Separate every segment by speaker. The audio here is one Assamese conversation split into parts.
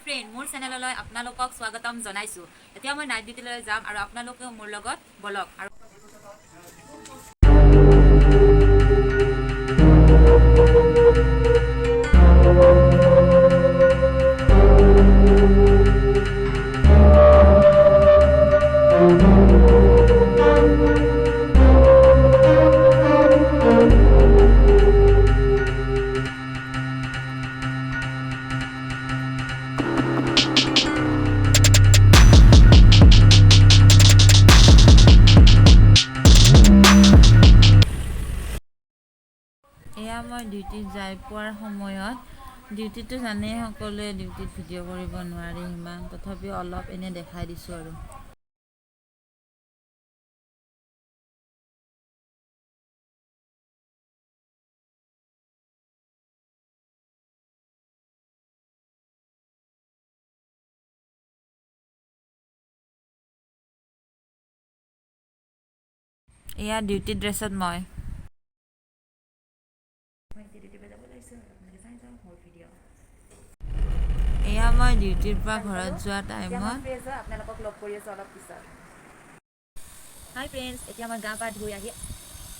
Speaker 1: ফ্ৰেণ্ড মোৰ চেনেললৈ আপোনালোকক স্বাগতম জনাইছোঁ। এতিয়া মই নাইট ডিউটিলৈ যাম আৰু আপোনালোকেও মোৰ লগত বলক। আৰু এয়া মই ডিউটিত যাই পোৱাৰ সময়ত ডিউটিটো জানেই সকলোৱে ডিউটিত ভিডিঅ' কৰিব নোৱাৰি ইমান, তথাপিও অলপ এনে দেখাই দিছোঁ আৰু। এয়া ডিউটি ড্ৰেছত মই এয়া মই ডিউটিৰ পৰা ঘৰত যোৱা টাইমত আপোনালোকক লগ কৰি আছোঁ অলপ পিছত। হাই ফ্ৰেণ্ডছ, এতিয়া মই গা পা ধুই আহি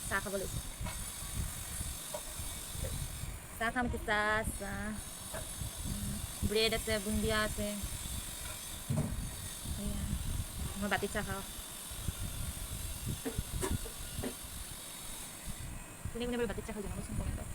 Speaker 1: চাহ খাব লৈছোঁ। চাহ খাম, চাহ ব্ৰেড আছে, বুন্দিয়া আছে। মই বাতি চাহ খাওঁ। কোনে কোনে বাৰু বাতি চাহ খাই জনাবচোন কমেণ্টত।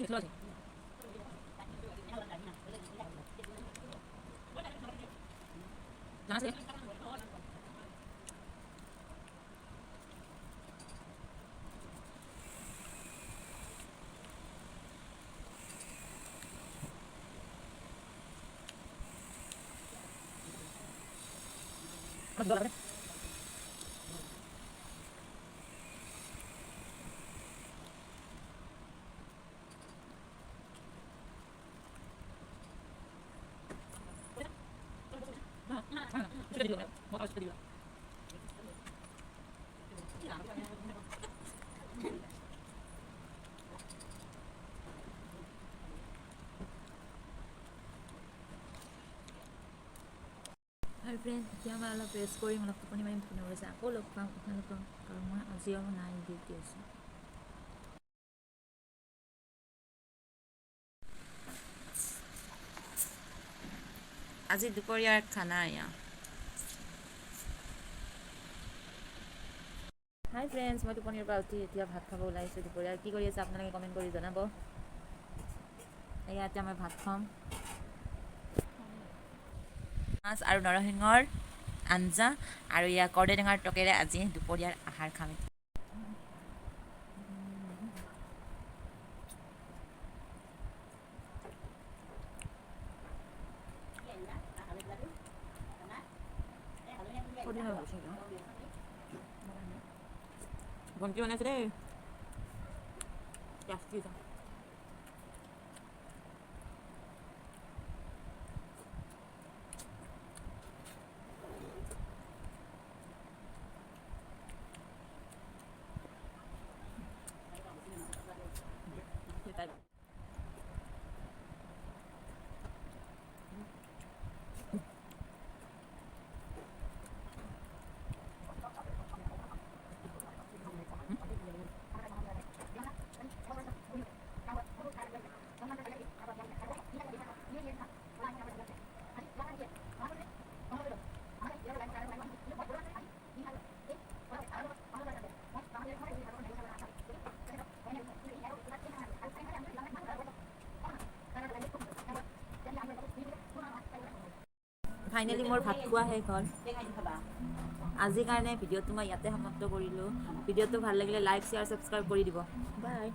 Speaker 1: xekhloi. Jangan sih. Mas dolar kan? Sudah dulu, mau harus sudah dulu. Hi friends, এতিয়া মই অলপ ৰেষ্ট কৰিম, অলপ টোপনি মাৰিম, টোপনি মাৰিছে আকৌ লগ পাম আপোনালোকক, কাৰণ মই আজিও নাই ডিউটি আছে। আজি দুপৰীয়াৰ খানা এয়া। হাই ফ্ৰেণ্ডছ, মই টোপনিৰ পৰা উঠি এতিয়া ভাত খাব ওলাইছোঁ। দুপৰীয়া কি কৰি আছে আপোনালোকে কমেণ্ট কৰি জনাব। এয়া এতিয়া মই ভাত খাম, মাছ আৰু নৰসিংহৰ আঞ্জা আৰু এয়া কৰ্দৈ টেঙাৰ টকেৰে আজি দুপৰীয়াৰ আহাৰ খাম। ভণ্টি বনাইছে দেই। ফাইনেলি মোৰ ভাত খোৱা শেষ হ'ল। আজিৰ কাৰণে ভিডিঅ'টো মই ইয়াতে সমাপ্ত কৰিলোঁ। ভিডিঅ'টো ভাল লাগিলে লাইক, শ্বেয়াৰ, ছাবস্ক্ৰাইব কৰি দিব। বাই।